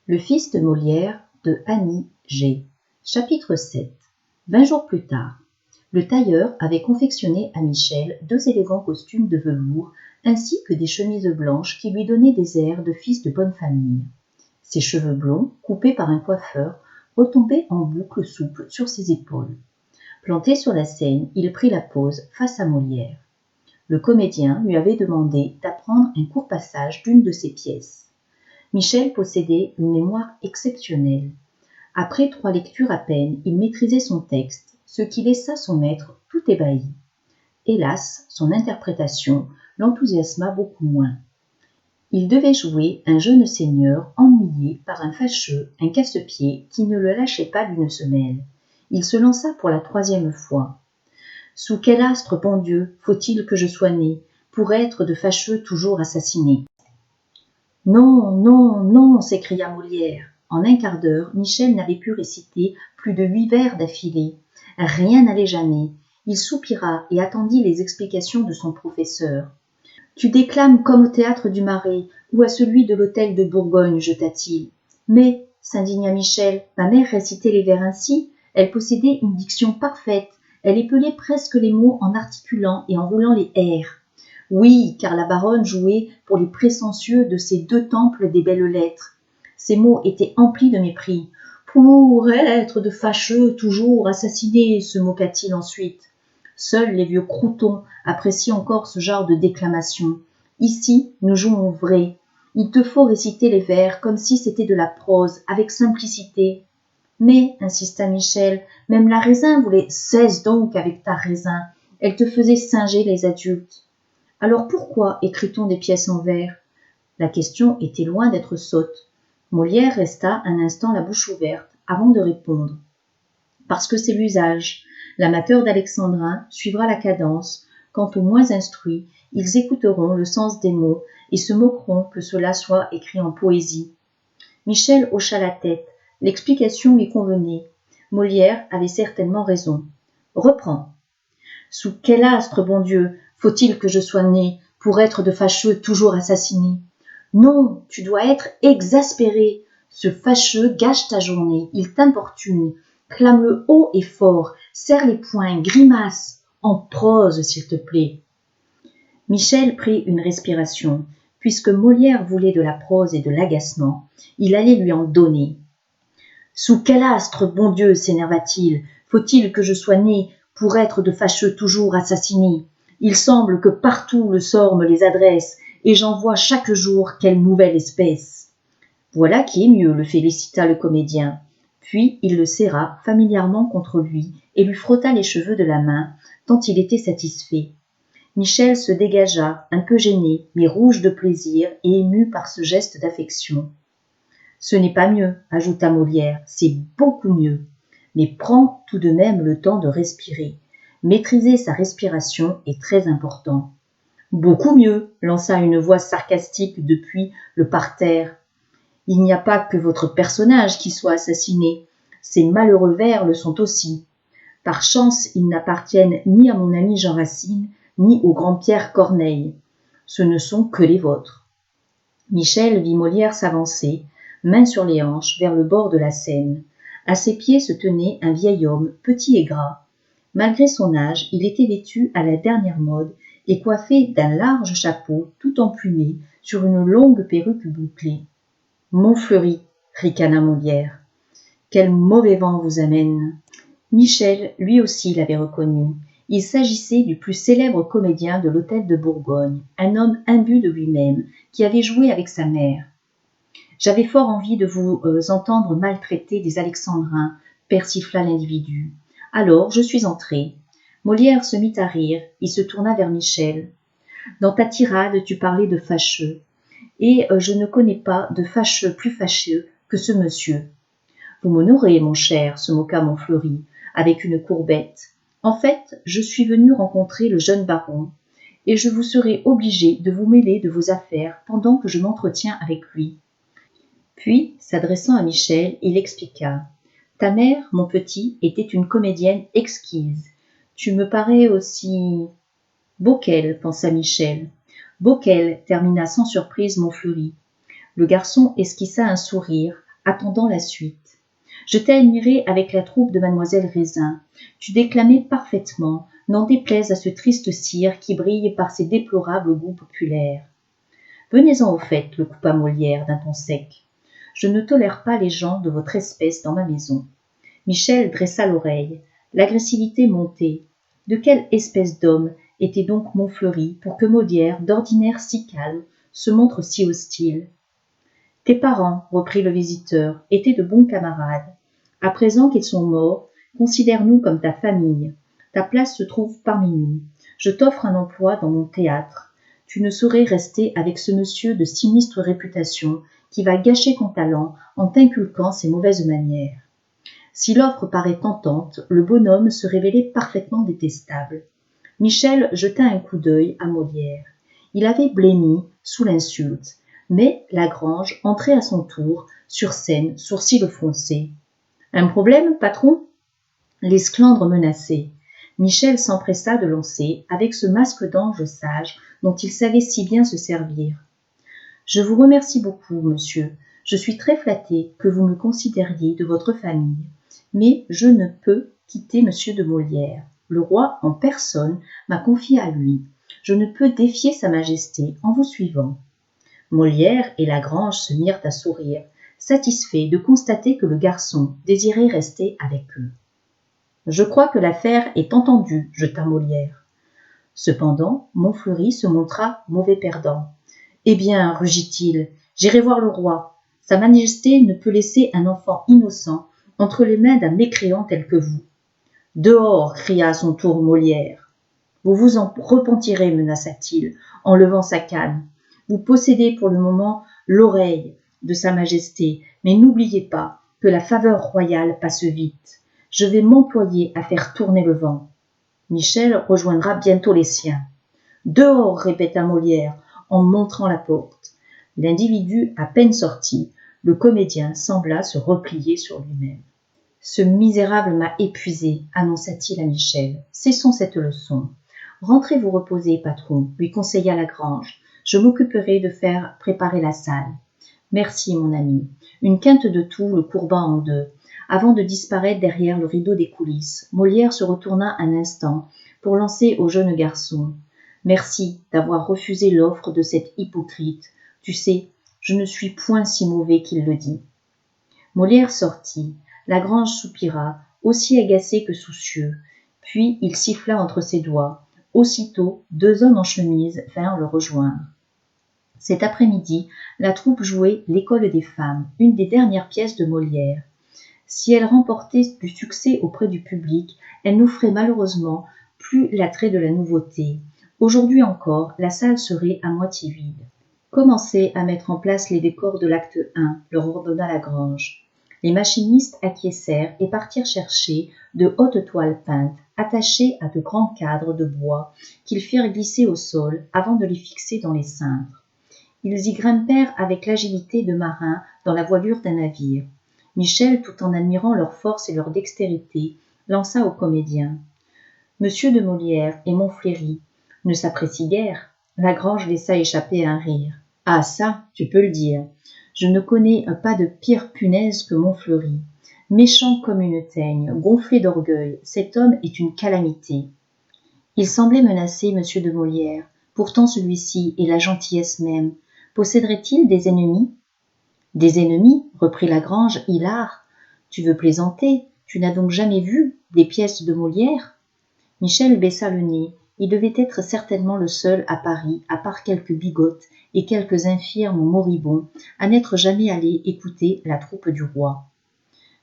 Le fils de Molière de Annie G. Chapitre 7. 20 jours plus tard, le tailleur avait confectionné à Michel 2 élégants costumes de velours ainsi que des chemises blanches qui lui donnaient des airs de fils de bonne famille. Ses cheveux blonds, coupés par un coiffeur, retombaient en boucles souples sur ses épaules. Planté sur la scène, il prit la pose face à Molière. Le comédien lui avait demandé d'apprendre un court passage d'une de ses pièces. Michel possédait une mémoire exceptionnelle. Après 3 lectures à peine, il maîtrisait son texte, ce qui laissa son maître tout ébahi. Hélas, son interprétation l'enthousiasma beaucoup moins. Il devait jouer un jeune seigneur ennuyé par un fâcheux, un casse-pied qui ne le lâchait pas d'une semelle. Il se lança pour la 3e fois. « Sous quel astre, bon Dieu, faut-il que je sois né, pour être de fâcheux toujours assassiné ?» « Non, non, non !» s'écria Molière. En un quart d'heure, Michel n'avait pu réciter plus de 8 vers d'affilée. Rien n'allait jamais. Il soupira et attendit les explications de son professeur. « Tu déclames comme au théâtre du Marais ou à celui de l'hôtel de Bourgogne, jeta-t-il. »« Mais, s'indigna Michel, ma mère récitait les vers ainsi. Elle possédait une diction parfaite. Elle épelait presque les mots en articulant et en roulant les R. Oui, car la baronne jouait pour les prétentieux de ces 2 temples des belles lettres. Ces mots étaient emplis de mépris. « Pour être de fâcheux toujours assassiné » se moqua-t-il ensuite. Seuls les vieux croutons apprécient encore ce genre de déclamation. Ici, nous jouons vrai. Il te faut réciter les vers comme si c'était de la prose, avec simplicité. Mais, insista Michel, même la raisin voulait « Cesse donc avec ta raisin. Elle te faisait singer les adultes. » Alors pourquoi écrit-on des pièces en vers ? La question était loin d'être sotte. Molière resta un instant la bouche ouverte avant de répondre. Parce que c'est l'usage. L'amateur d'alexandrin suivra la cadence. Quant aux moins instruits, ils écouteront le sens des mots et se moqueront que cela soit écrit en poésie. Michel hocha la tête. L'explication lui convenait. Molière avait certainement raison. Reprends. Sous quel astre, bon Dieu, faut-il que je sois né pour être de fâcheux toujours assassiné ? Non, tu dois être exaspéré. Ce fâcheux gâche ta journée, il t'importune. Clame-le haut et fort, serre les poings, grimace, en prose s'il te plaît. Michel prit une respiration. Puisque Molière voulait de la prose et de l'agacement, il allait lui en donner. Sous quel astre, bon Dieu, s'énerva-t-il, faut-il que je sois né pour être de fâcheux toujours assassiné ? Il semble que partout le sort me les adresse, et j'en vois chaque jour quelle nouvelle espèce. Voilà qui est mieux, le félicita le comédien. Puis il le serra familièrement contre lui et lui frotta les cheveux de la main, tant il était satisfait. Michel se dégagea, un peu gêné, mais rouge de plaisir et ému par ce geste d'affection. Ce n'est pas mieux, ajouta Molière, c'est beaucoup mieux. Mais prends tout de même le temps de respirer. Maîtriser sa respiration est très important. Beaucoup mieux, lança une voix sarcastique depuis le parterre. Il n'y a pas que votre personnage qui soit assassiné. Ces malheureux vers le sont aussi. Par chance, ils n'appartiennent ni à mon ami Jean Racine, ni au grand Pierre Corneille. Ce ne sont que les vôtres. Michel vit Molière s'avancer, main sur les hanches, vers le bord de la Seine. À ses pieds se tenait un vieil homme, petit et gras. Malgré son âge, il était vêtu à la dernière mode et coiffé d'un large chapeau tout emplumé sur une longue perruque bouclée. « Montfleury » ricana Molière. « Quel mauvais vent vous amène !» Michel, lui aussi, l'avait reconnu. Il s'agissait du plus célèbre comédien de l'hôtel de Bourgogne, un homme imbu de lui-même, qui avait joué avec sa mère. « J'avais fort envie de vous entendre maltraiter des alexandrins, » persifla l'individu. « Alors, je suis entré. » Molière se mit à rire, il se tourna vers Michel. « Dans ta tirade, tu parlais de fâcheux, et je ne connais pas de fâcheux plus fâcheux que ce monsieur. »« Vous m'honorez, mon cher, » se moqua Montfleury, avec une courbette. « En fait, je suis venu rencontrer le jeune baron, et je vous serai obligé de vous mêler de vos affaires pendant que je m'entretiens avec lui. » Puis, s'adressant à Michel, il expliqua. « Ta mère, mon petit, était une comédienne exquise. Tu me parais aussi... » « Beau qu'elle, pensa Michel. « Beau qu'elle, termina sans surprise Montfleury. Le garçon esquissa un sourire, attendant la suite. Je t'ai admiré avec la troupe de mademoiselle Raisin. Tu déclamais parfaitement, n'en déplaise à ce triste cire qui brille par ses déplorables goûts populaires. Venez-en au fait, le coupa Molière d'un ton sec. Je ne tolère pas les gens de votre espèce dans ma maison. Michel dressa l'oreille. L'agressivité montait. De quelle espèce d'homme était donc Montfleury pour que Molière, d'ordinaire si calme, se montre si hostile? Tes parents, reprit le visiteur, étaient de bons camarades. À présent qu'ils sont morts, considère-nous comme ta famille. Ta place se trouve parmi nous. Je t'offre un emploi dans mon théâtre. Tu ne saurais rester avec ce monsieur de sinistre réputation qui va gâcher ton talent en t'inculquant ses mauvaises manières. Si l'offre paraît tentante, le bonhomme se révélait parfaitement détestable. Michel jeta un coup d'œil à Molière. Il avait blêmi sous l'insulte, mais Lagrange entrait à son tour, sur scène, sourcils froncés. « Un problème, patron ?» L'esclandre menaçait. Michel s'empressa de lancer, avec ce masque d'ange sage dont il savait si bien se servir. « Je vous remercie beaucoup, monsieur. Je suis très flatté que vous me considériez de votre famille. Mais je ne peux quitter monsieur de Molière. Le roi en personne m'a confié à lui. Je ne peux défier sa majesté en vous suivant. » Molière et Lagrange se mirent à sourire, satisfaits de constater que le garçon désirait rester avec eux. « Je crois que l'affaire est entendue, jeta Molière. Cependant, Montfleury se montra mauvais perdant. « Eh bien, rugit-il, j'irai voir le roi. Sa majesté ne peut laisser un enfant innocent entre les mains d'un mécréant tel que vous. »« Dehors !» cria à son tour Molière. « Vous vous en repentirez, menaça-t-il, en levant sa canne. Vous possédez pour le moment l'oreille de sa majesté, mais n'oubliez pas que la faveur royale passe vite. Je vais m'employer à faire tourner le vent. Michel rejoindra bientôt les siens. « Dehors !» répéta Molière, en montrant la porte. L'individu à peine sorti, le comédien sembla se replier sur lui-même. « Ce misérable m'a épuisé, annonça-t-il à Michel. Cessons cette leçon. Rentrez vous reposer, patron, lui conseilla Lagrange. Je m'occuperai de faire préparer la salle. Merci, mon ami. Une quinte de toux le courba en deux. Avant de disparaître derrière le rideau des coulisses, Molière se retourna un instant pour lancer au jeune garçon. Merci d'avoir refusé l'offre de cet hypocrite. Tu sais, je ne suis point si mauvais qu'il le dit. Molière sortit. Lagrange soupira, aussi agacé que soucieux. Puis il siffla entre ses doigts. Aussitôt, deux hommes en chemise vinrent le rejoindre. Cet après-midi, la troupe jouait L'École des femmes, une des dernières pièces de Molière. Si elle remportait du succès auprès du public, elle n'offrait malheureusement plus l'attrait de la nouveauté. Aujourd'hui encore, la salle serait à moitié vide. Commencez à mettre en place les décors de l'acte 1, leur ordonna Lagrange. Les machinistes acquiescèrent et partirent chercher de hautes toiles peintes, attachées à de grands cadres de bois, qu'ils firent glisser au sol avant de les fixer dans les cintres. Ils y grimpèrent avec l'agilité de marins dans la voilure d'un navire. Michel, tout en admirant leur force et leur dextérité, lança au comédien. « Monsieur de Molière et Montfleury ne s'apprécient guère. » Lagrange laissa échapper un rire. « Ah ça, tu peux le dire. Je ne connais pas de pire punaise que Montfleury. Méchant comme une teigne, gonflé d'orgueil, cet homme est une calamité. » Il semblait menacer monsieur de Molière. Pourtant celui-ci est la gentillesse même. Posséderait-il des ennemis ? Des ennemis, reprit Lagrange, hilar. Tu veux plaisanter, tu n'as donc jamais vu des pièces de Molière ? Michel baissa le nez. Il devait être certainement le seul à Paris, à part quelques bigotes et quelques infirmes moribonds, à n'être jamais allé écouter la troupe du roi.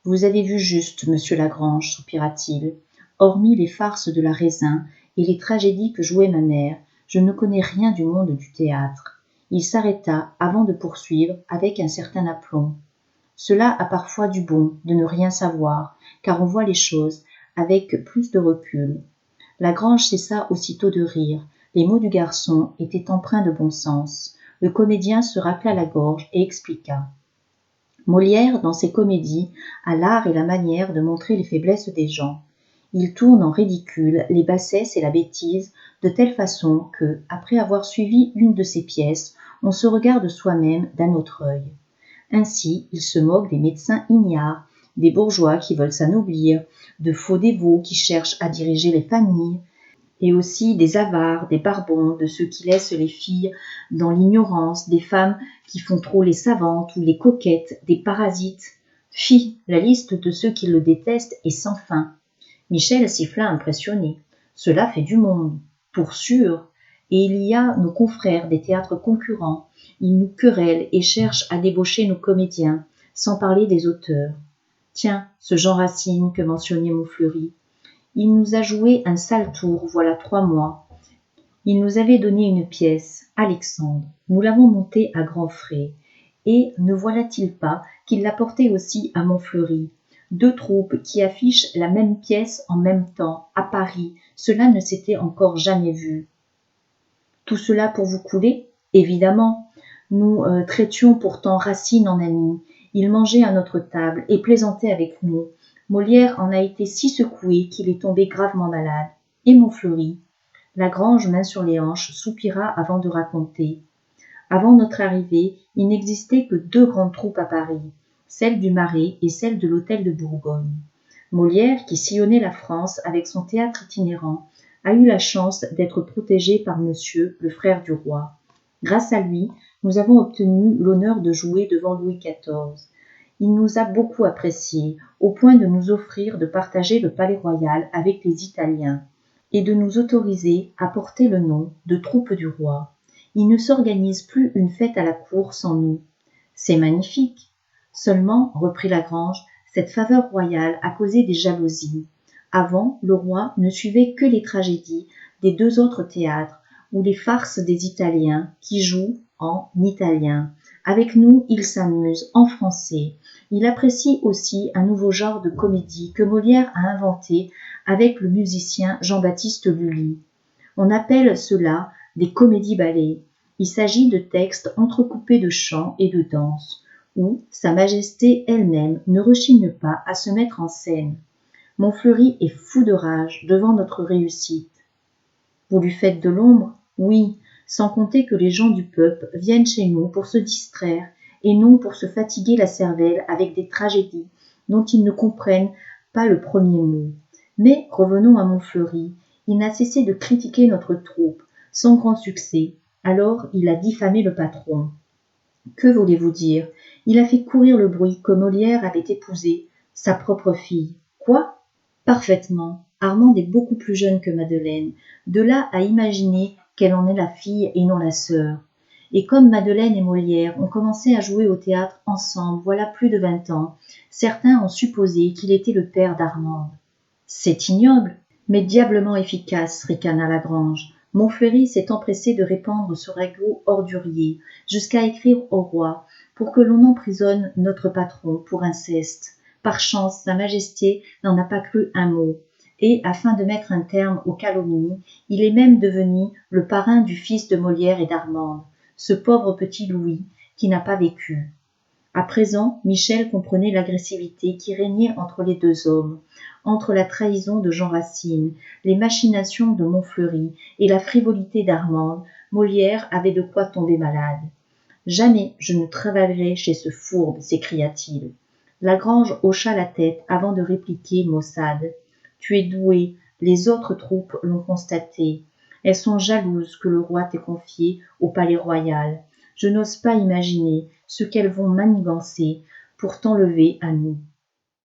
Vous avez vu juste, monsieur Lagrange, soupira-t-il. Hormis les farces de la Raisin et les tragédies que jouait ma mère, je ne connais rien du monde du théâtre. Il s'arrêta avant de poursuivre avec un certain aplomb. Cela a parfois du bon de ne rien savoir, car on voit les choses avec plus de recul. Lagrange cessa aussitôt de rire. Les mots du garçon étaient empreints de bon sens. Le comédien se racla la gorge et expliqua. Molière, dans ses comédies, a l'art et la manière de montrer les faiblesses des gens. Il tourne en ridicule les bassesses et la bêtise de telle façon que, après avoir suivi une de ses pièces, on se regarde soi-même d'un autre œil. Ainsi, il se moque des médecins ignares, des bourgeois qui veulent s'anoblir, de faux dévots qui cherchent à diriger les familles, et aussi des avares, des barbons, de ceux qui laissent les filles dans l'ignorance, des femmes qui font trop les savantes ou les coquettes, des parasites. Fi, la liste de ceux qui le détestent est sans fin. Michel siffla impressionné. Cela fait du monde, pour sûr. Et il y a nos confrères des théâtres concurrents. Ils nous querellent et cherchent à débaucher nos comédiens, sans parler des auteurs. Tiens, ce Jean Racine que mentionnait Montfleury, il nous a joué un sale tour voilà 3 mois. Il nous avait donné une pièce, Alexandre. Nous l'avons montée à grands frais. Et ne voilà-t-il pas qu'il l'a portée aussi à Montfleury? 2 troupes qui affichent la même pièce en même temps, à Paris, cela ne s'était encore jamais vu. Tout cela pour vous couler? Évidemment. Nous traitions pourtant Racine en ami. Il mangeait à notre table et plaisantait avec nous. Molière en a été si secoué qu'il est tombé gravement malade. Et Montfleury? Lagrange, main sur les hanches, soupira avant de raconter. Avant notre arrivée, il n'existait que 2 grandes troupes à Paris, celle du Marais et celle de l'Hôtel de Bourgogne. Molière, qui sillonnait la France avec son théâtre itinérant, a eu la chance d'être protégé par monsieur, le frère du roi. Grâce à lui, nous avons obtenu l'honneur de jouer devant Louis XIV. Il nous a beaucoup appréciés, au point de nous offrir de partager le palais royal avec les Italiens, et de nous autoriser à porter le nom de troupes du roi. Il ne s'organise plus une fête à la cour sans nous. C'est magnifique. Seulement, reprit Lagrange, cette faveur royale a causé des jalousies. Avant, le roi ne suivait que les tragédies des 2 autres théâtres, ou les farces des Italiens, qui jouent en italien. Avec nous, il s'amuse en français. Il apprécie aussi un nouveau genre de comédie que Molière a inventé avec le musicien Jean-Baptiste Lully. On appelle cela des comédies-ballets. Il s'agit de textes entrecoupés de chants et de danses, où Sa Majesté elle-même ne rechigne pas à se mettre en scène. Montfleury est fou de rage devant notre réussite. Vous lui faites de l'ombre? Oui, sans compter que les gens du peuple viennent chez nous pour se distraire et non pour se fatiguer la cervelle avec des tragédies dont ils ne comprennent pas le premier mot. Mais revenons à Montfleury. Il n'a cessé de critiquer notre troupe, sans grand succès. Alors il a diffamé le patron. Que voulez-vous dire? Il a fait courir le bruit que Molière avait épousé sa propre fille. Quoi? Parfaitement. Armande est beaucoup plus jeune que Madeleine. De là à imaginer qu'elle en est la fille et non la sœur. Et comme Madeleine et Molière ont commencé à jouer au théâtre ensemble voilà plus de 20 ans, certains ont supposé qu'il était le père d'Armande. C'est ignoble, mais diablement efficace, ricana Lagrange. Montfleury s'est empressé de répandre ce ragot ordurier, jusqu'à écrire au roi, pour que l'on emprisonne notre patron pour inceste. Par chance, Sa Majesté n'en a pas cru un mot, et, afin de mettre un terme aux calomnies, il est même devenu le parrain du fils de Molière et d'Armande, ce pauvre petit Louis qui n'a pas vécu. À présent, Michel comprenait l'agressivité qui régnait entre les 2 hommes, entre la trahison de Jean Racine, les machinations de Montfleury et la frivolité d'Armande. Molière avait de quoi tomber malade. « Jamais je ne travaillerai chez ce fourbe, s'écria-t-il. Lagrange hocha la tête avant de répliquer maussade. « Tu es doué, les autres troupes l'ont constaté. Elles sont jalouses que le roi t'ait confié au palais royal. Je n'ose pas imaginer ce qu'elles vont manigancer pour t'enlever à nous.